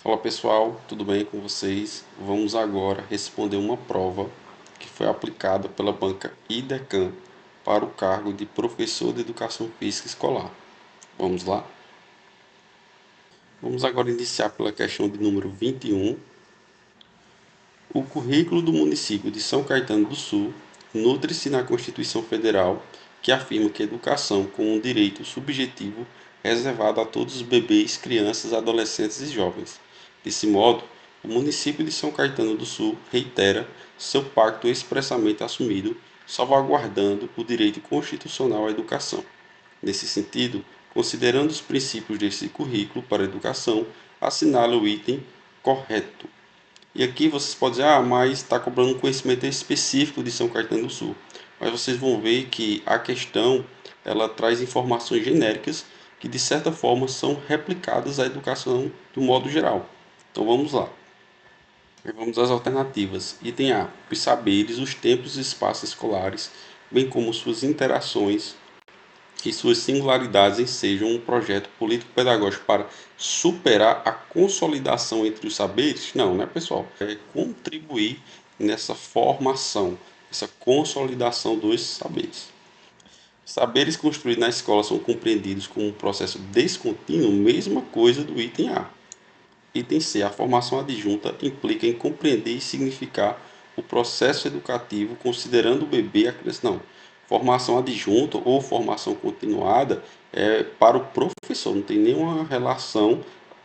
Fala pessoal, tudo bem com vocês? Vamos agora responder uma prova que foi aplicada pela banca IDECAM para o cargo de professor de educação física escolar. Vamos lá? Vamos agora iniciar pela questão de número 21. O currículo do município de São Caetano do Sul nutre-se na Constituição Federal, que afirma que a educação como um direito subjetivo reservado a todos os bebês, crianças, adolescentes e jovens. Desse modo, o município de São Caetano do Sul reitera seu pacto expressamente assumido, salvaguardando o direito constitucional à educação. Nesse sentido, considerando os princípios desse currículo para a educação, assinala o item correto. E aqui vocês podem dizer, mas está cobrando um conhecimento específico de São Caetano do Sul. Mas vocês vão ver que a questão ela traz informações genéricas que de certa forma são replicadas à educação de um modo geral. Então vamos lá. Vamos às alternativas. Item A. Os saberes, os tempos e espaços escolares, bem como suas interações e suas singularidades ensejam um projeto político-pedagógico para superar a consolidação entre os saberes? Não, né, pessoal? É contribuir nessa formação, essa consolidação dos saberes. Saberes construídos na escola são compreendidos como um processo descontínuo, mesma coisa do item A. Item C. A formação adjunta implica em compreender e significar o processo educativo, considerando o bebê e a criança. Não. Formação adjunta ou formação continuada é para o professor, não tem nenhuma relação,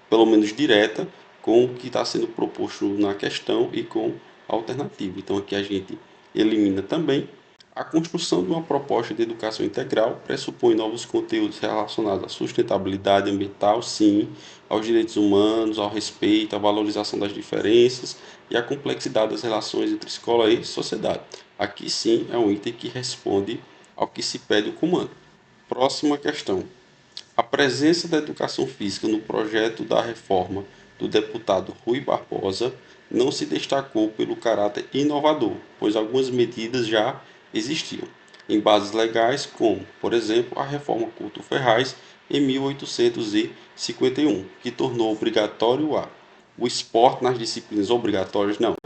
pelo menos direta, com o que está sendo proposto na questão e com a alternativa. Então aqui a gente elimina também. A construção de uma proposta de educação integral pressupõe novos conteúdos relacionados à sustentabilidade ambiental, sim, aos direitos humanos, ao respeito, à valorização das diferenças e à complexidade das relações entre escola e sociedade. Aqui sim é um item que responde ao que se pede o comando. Próxima questão. A presença da educação física no projeto da reforma do deputado Rui Barbosa não se destacou pelo caráter inovador, pois algumas medidas já existiam, em bases legais como, por exemplo, a reforma Couto-Ferraz em 1851, que tornou obrigatório o esporte nas disciplinas obrigatórias. Não.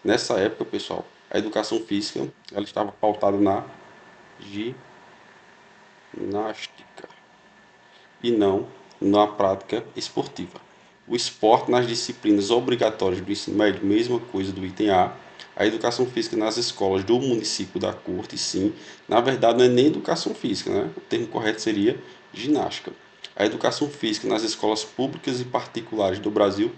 Nessa época, pessoal, a educação física ela estava pautada na ginástica e não na prática esportiva. O esporte nas disciplinas obrigatórias do ensino médio, mesma coisa do item A. A educação física nas escolas do município da corte, sim. Na verdade, não é nem educação física, né? O termo correto seria ginástica. A educação física nas escolas públicas e particulares do Brasil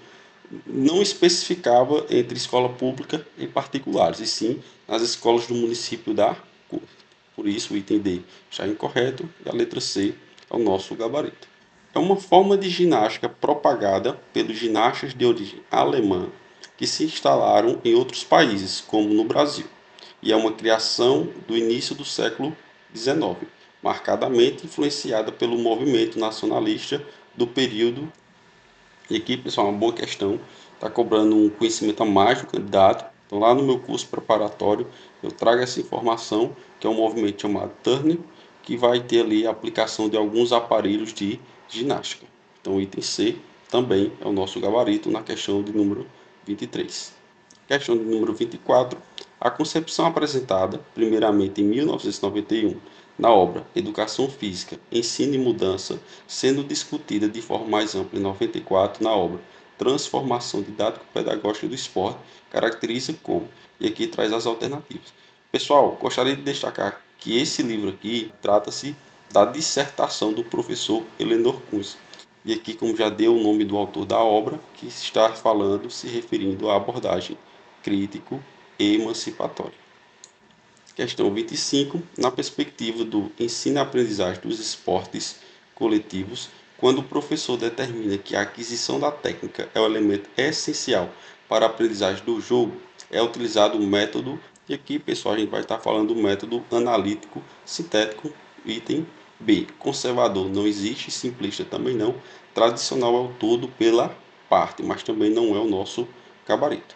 não especificava entre escola pública e particulares, e sim nas escolas do município da corte. Por isso, o item D está incorreto e a letra C é o nosso gabarito. É uma forma de ginástica propagada pelos ginastas de origem alemã que se instalaram em outros países, como no Brasil, e é uma criação do início do século XIX, marcadamente influenciada pelo movimento nacionalista do período. E aqui, pessoal, uma boa questão, está cobrando um conhecimento a mais do candidato. Então, lá no meu curso preparatório, eu trago essa informação, que é um movimento chamado Turner, que vai ter ali a aplicação de alguns aparelhos de ginástica. Então, o item C também é o nosso gabarito na questão de número 23. Questão de número 24. A concepção apresentada, primeiramente em 1991, na obra Educação Física, Ensino e Mudança, sendo discutida de forma mais ampla em 94 na obra Transformação Didático-Pedagógica do Esporte, caracteriza como, e aqui traz as alternativas. Pessoal, gostaria de destacar que esse livro aqui trata-se da dissertação do professor Helenor Kunz. E aqui, como já deu o nome do autor da obra, que está falando, se referindo à abordagem crítico e emancipatória. Questão 25. Na perspectiva do ensino-aprendizagem dos esportes coletivos, quando o professor determina que a aquisição da técnica é o elemento essencial para a aprendizagem do jogo, é utilizado o método, e aqui, pessoal, a gente vai estar falando do método analítico sintético, item B. Conservador não existe, simplista também não, tradicional é o todo pela parte, mas também não é o nosso gabarito.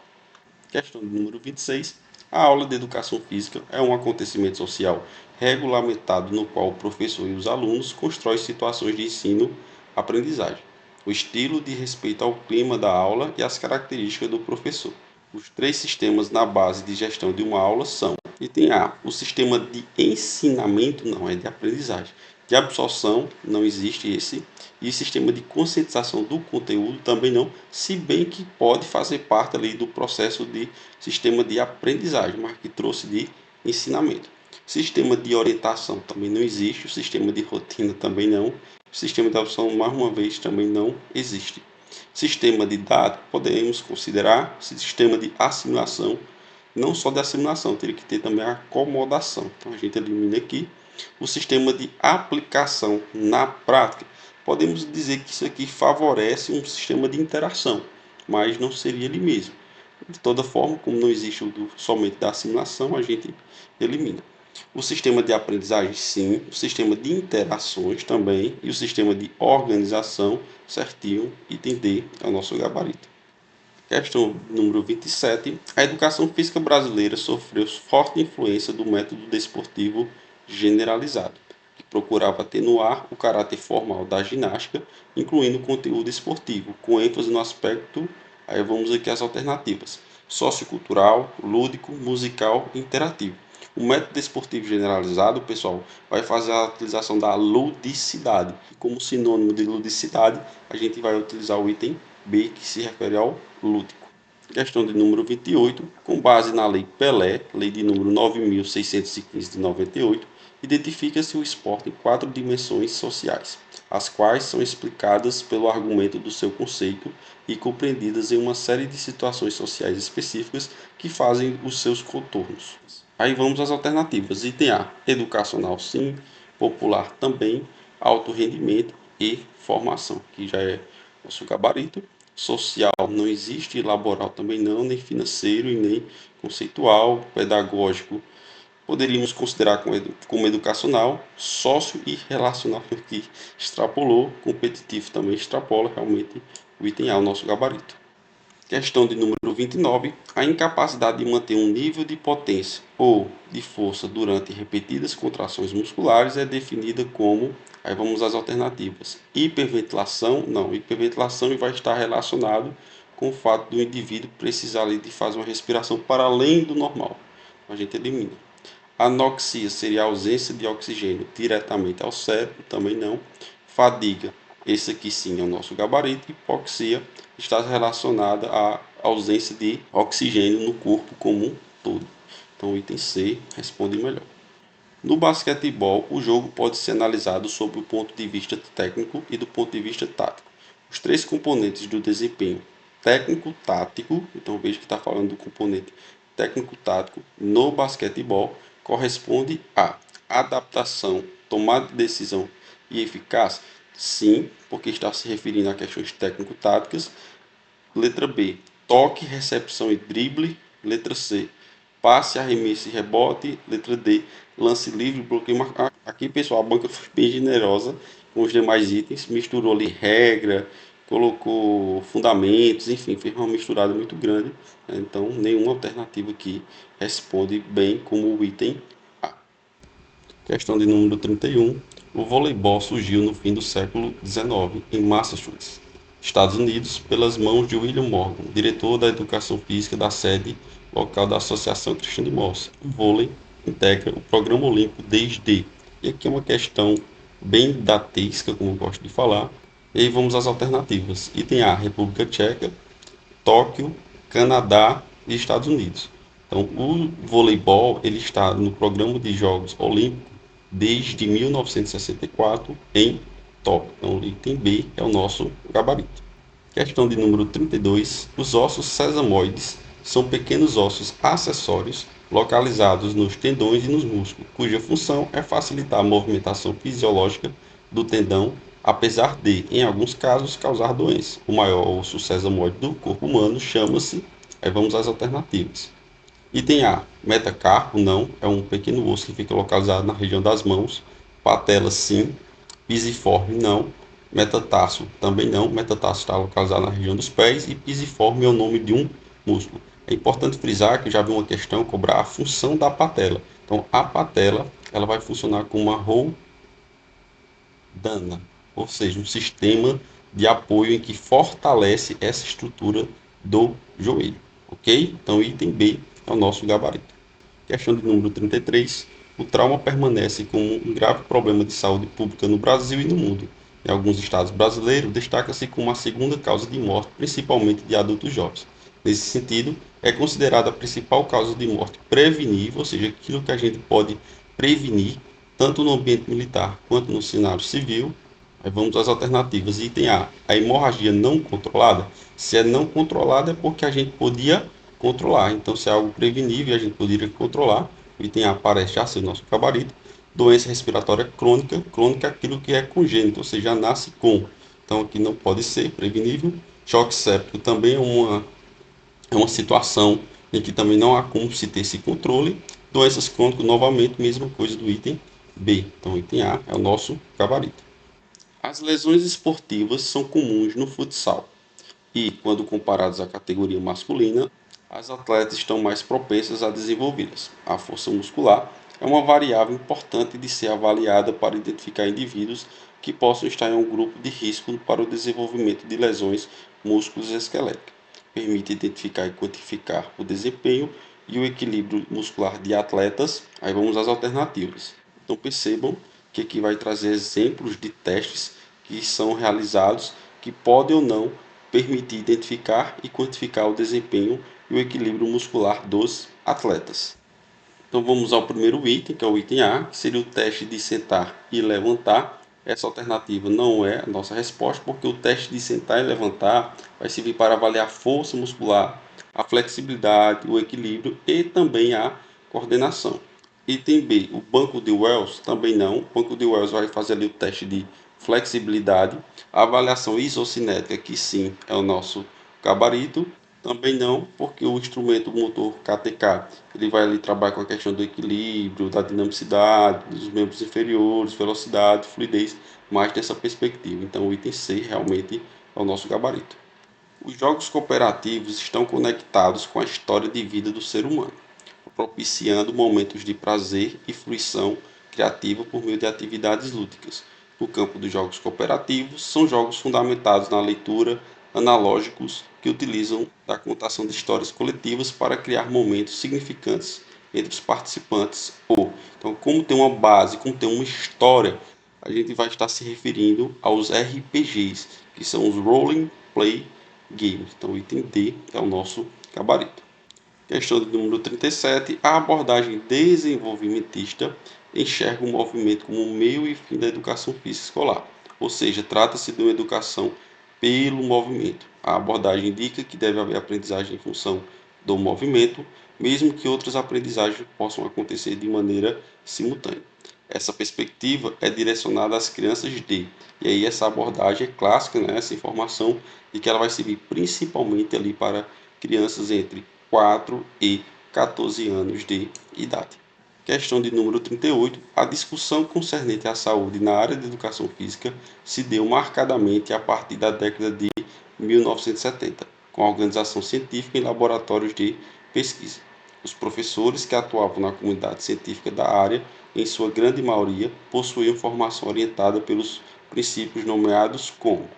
Questão número 26. A aula de educação física é um acontecimento social regulamentado no qual o professor e os alunos constroem situações de ensino-aprendizagem. o estilo de respeito ao clima da aula e as características do professor. Os três sistemas na base de gestão de uma aula são: item A, o sistema de ensinamento, não é de aprendizagem. De absorção, não existe esse. E sistema de conscientização do conteúdo também não, se bem que pode fazer parte ali do processo de sistema de aprendizagem, mas que trouxe de ensinamento. Sistema de orientação também não existe, o sistema de rotina também não, o sistema de absorção, mais uma vez, também não existe. Sistema didático, podemos considerar sistema de assimilação, não só de assimilação, teria que ter também a acomodação. Então a gente elimina aqui o sistema de aplicação na prática. Podemos dizer que isso aqui favorece um sistema de interação, mas não seria ele mesmo. De toda forma, como não existe o somente da assimilação, a gente elimina. O sistema de aprendizagem, sim, o sistema de interações também, e o sistema de organização, certinho, item D é o nosso gabarito. Questão número 27. A educação física brasileira sofreu forte influência do método desportivo generalizado, que procurava atenuar o caráter formal da ginástica, incluindo conteúdo esportivo, com ênfase no aspecto, aí vamos aqui as alternativas: sociocultural, lúdico, musical e interativo. O método desportivo generalizado, pessoal, vai fazer a utilização da ludicidade. E como sinônimo de ludicidade, a gente vai utilizar o item B, que se refere ao lúdico. Questão de número 28. Com base na Lei Pelé, lei de número 9.615 de 98, identifica-se o esporte em 4 dimensões sociais, as quais são explicadas pelo argumento do seu conceito e compreendidas em uma série de situações sociais específicas que fazem os seus contornos. Aí vamos às alternativas. Item A, educacional sim, popular também, alto rendimento e formação, que já é nosso gabarito. Social não existe, laboral também não, nem financeiro e nem conceitual, pedagógico poderíamos considerar como educacional, sócio e relacional, que extrapolou, competitivo também extrapola realmente o item A, o nosso gabarito. Questão de número 29. A incapacidade de manter um nível de potência ou de força durante repetidas contrações musculares é definida como, aí vamos às alternativas: hiperventilação, não, hiperventilação vai estar relacionado com o fato do indivíduo precisar de fazer uma respiração para além do normal. A gente elimina. Anoxia seria a ausência de oxigênio diretamente ao cérebro, também não. Fadiga, esse aqui sim é o nosso gabarito. Hipoxia está relacionada à ausência de oxigênio no corpo como um todo. Então, o item C responde melhor. No basquetebol, o jogo pode ser analisado sob o ponto de vista técnico e do ponto de vista tático. Os três componentes do desempenho técnico-tático, então veja que está falando do componente técnico-tático no basquetebol, corresponde a adaptação, tomada de decisão e eficácia? Sim, porque está se referindo a questões técnico-táticas. Letra B, toque, recepção e drible. Letra C, passe, arremesso e rebote. Letra D, lance livre, bloqueio marcado. Aqui, pessoal, a banca foi bem generosa com os demais itens, misturou ali regra, colocou fundamentos, enfim, fez uma misturada muito grande. Então, nenhuma alternativa aqui responde bem como o item A. Questão de número 31. O voleibol surgiu no fim do século XIX, em Massachusetts, Estados Unidos, pelas mãos de William Morgan, diretor da educação física da sede local da Associação Cristã de Moça. O vôlei integra o programa olímpico desde. E aqui é uma questão bem datesca, como eu gosto de falar. E aí vamos às alternativas. Item A, República Tcheca, Tóquio, Canadá e Estados Unidos. Então, o voleibol ele está no programa de Jogos Olímpicos desde 1964 em Tóquio. Então, o item B é o nosso gabarito. Questão de número 32. Os ossos sesamoides são pequenos ossos acessórios localizados nos tendões e nos músculos, cuja função é facilitar a movimentação fisiológica do tendão, apesar de, em alguns casos, causar doença. O maior osso sesamoide do corpo humano chama-se, aí vamos às alternativas. Item A, metacarpo, não, é um pequeno osso que fica localizado na região das mãos. Patela, sim. Pisiforme, não. Metatarso, também não. Metatarso está localizado na região dos pés e pisiforme é o nome de um músculo. É importante frisar que eu já vi uma questão cobrar a função da patela. Então, a patela ela vai funcionar como uma roldana, ou seja, um sistema de apoio em que fortalece essa estrutura do joelho, ok? Então, item B é o nosso gabarito. Questão de número 33. O trauma permanece como um grave problema de saúde pública no Brasil e no mundo. Em alguns estados brasileiros, destaca-se como a segunda causa de morte, principalmente de adultos jovens. Nesse sentido, é considerada a principal causa de morte prevenível, ou seja, aquilo que a gente pode prevenir, tanto no ambiente militar quanto no cenário civil. Aí vamos às alternativas. Item A hemorragia não controlada. Se é não controlada, é porque a gente podia controlar. Então, se é algo prevenível, a gente poderia controlar. O item A aparece já ser o nosso gabarito. Doença respiratória crônica. Crônica é aquilo que é congênito, ou seja, nasce com. Então, aqui não pode ser prevenível. Choque séptico também é uma situação em que também não há como se ter esse controle. Doenças crônicas, novamente, mesma coisa do item B. Então, o item A é o nosso gabarito. As lesões esportivas são comuns no futsal e, quando comparadas à categoria masculina, as atletas estão mais propensas a desenvolvê-las. A força muscular é uma variável importante de ser avaliada para identificar indivíduos que possam estar em um grupo de risco para o desenvolvimento de lesões músculo-esqueléticas. Permite identificar e quantificar o desempenho e o equilíbrio muscular de atletas. Aí vamos às alternativas. Então percebam que aqui vai trazer exemplos de testes que são realizados que podem ou não permitir identificar e quantificar o desempenho e o equilíbrio muscular dos atletas. Então vamos ao primeiro item, que é o item A, que seria o teste de sentar e levantar. Essa alternativa não é a nossa resposta, porque o teste de sentar e levantar vai servir para avaliar a força muscular, a flexibilidade, o equilíbrio e também a coordenação. Item B, o banco de Wells, também não. O banco de Wells vai fazer ali o teste de flexibilidade. A avaliação isocinética, que sim é o nosso gabarito, também não, porque o instrumento motor KTK ele vai ali trabalhar com a questão do equilíbrio, da dinamicidade, dos membros inferiores, velocidade, fluidez, mais dessa perspectiva. Então o item C realmente é o nosso gabarito. Os jogos cooperativos estão conectados com a história de vida do ser humano, propiciando momentos de prazer e fruição criativa por meio de atividades lúdicas. No campo dos jogos cooperativos, são jogos fundamentados na leitura, analógicos, que utilizam da contação de histórias coletivas para criar momentos significantes entre os participantes. Então, como tem uma base, como tem uma história, a gente vai estar se referindo aos RPGs, que são os Role Play Games. Então, o item D é o nosso gabarito. Questão de número 37. A abordagem desenvolvimentista enxerga o movimento como um meio e fim da educação física escolar, ou seja, trata-se de uma educação pelo movimento. A abordagem indica que deve haver aprendizagem em função do movimento, mesmo que outras aprendizagens possam acontecer de maneira simultânea. Essa perspectiva é direcionada às crianças e aí essa abordagem é clássica, né, essa informação de que ela vai servir principalmente ali para crianças entre 4 e 14 anos de idade. Questão de número 38. A discussão concernente à saúde na área de educação física se deu marcadamente a partir da década de 1970, com a organização científica em laboratórios de pesquisa. Os professores que atuavam na comunidade científica da área, em sua grande maioria, possuíam formação orientada pelos princípios nomeados como.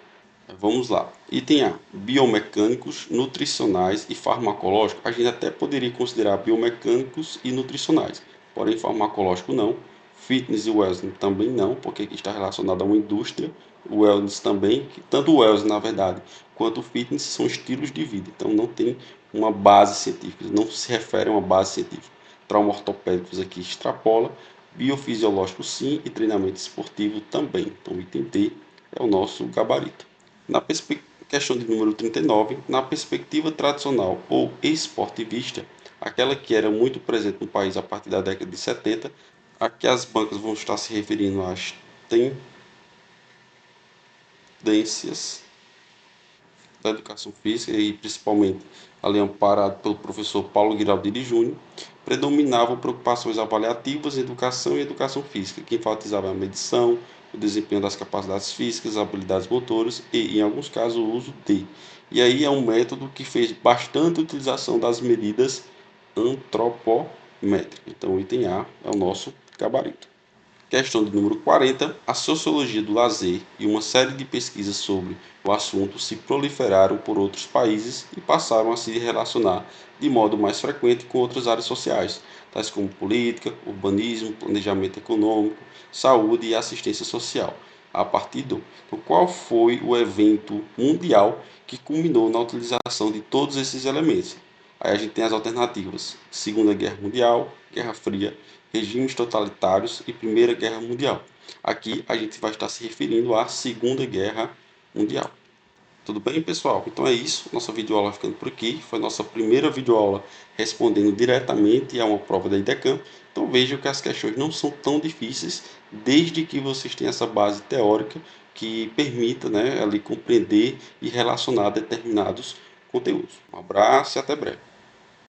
Vamos lá. Item A. Biomecânicos, nutricionais e farmacológicos. A gente até poderia considerar biomecânicos e nutricionais, porém farmacológico não. Fitness e wellness também não, porque aqui está relacionado a uma indústria. O wellness também, que tanto o wellness, na verdade, quanto o fitness são estilos de vida. Então não tem uma base científica, não se refere a uma base científica. Trauma ortopédicos aqui extrapola. Biofisiológico sim e treinamento esportivo também. Então o item D é o nosso gabarito. Questão de número 39, na perspectiva tradicional ou esportivista, aquela que era muito presente no país a partir da década de 70, aqui as bancas vão estar se referindo às tendências da educação física e principalmente ali amparado pelo professor Paulo Giraldini Júnior, predominavam preocupações avaliativas em educação e educação física, que enfatizavam a medição, o desempenho das capacidades físicas, habilidades motoras e, em alguns casos, o uso de. E aí é um método que fez bastante utilização das medidas antropométricas. Então, o item A é o nosso gabarito. Questão de número 40. A sociologia do lazer e uma série de pesquisas sobre o assunto se proliferaram por outros países e passaram a se relacionar de modo mais frequente com outras áreas sociais, tais como política, urbanismo, planejamento econômico, saúde e assistência social. A partir do. Então, qual foi o evento mundial que culminou na utilização de todos esses elementos? Aí a gente tem as alternativas: Segunda Guerra Mundial, Guerra Fria, regimes totalitários e Primeira Guerra Mundial. Aqui a gente vai estar se referindo à Segunda Guerra Mundial. Tudo bem, pessoal? Então é isso. Nossa videoaula vai ficando por aqui. Foi nossa primeira videoaula respondendo diretamente a uma prova da IDECAM. Então vejam que as questões não são tão difíceis, desde que vocês tenham essa base teórica que permita, né, ali compreender e relacionar determinados conteúdos. Um abraço e até breve.